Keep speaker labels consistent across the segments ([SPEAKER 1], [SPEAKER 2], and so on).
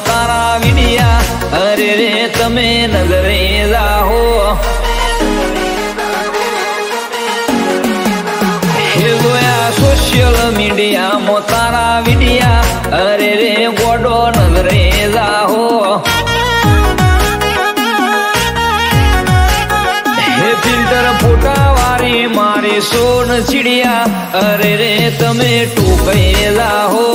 [SPEAKER 1] તારા વિડિયા અરે રે તમે નજરે જાહો હે જોયા સોશિયલ મીડિયામાં તારા વિડિયા અરે રે ગોડો નજરે જાહો હે ફિલ્ટર ફોટા વારી મારી સોન ચીડિયા અરે રે તમે ટૂંકાઈ જાહો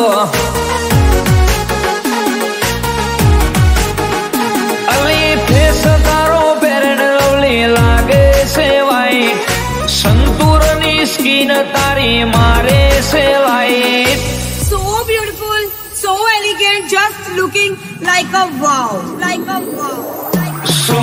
[SPEAKER 1] અલી ફેસ તારો પેરેડ લવલી લાગે છે વાઈટ સંતુરની સ્કિન તારી મારે છે light
[SPEAKER 2] So beautiful, so elegant, just looking like a wow, like a wow.
[SPEAKER 1] So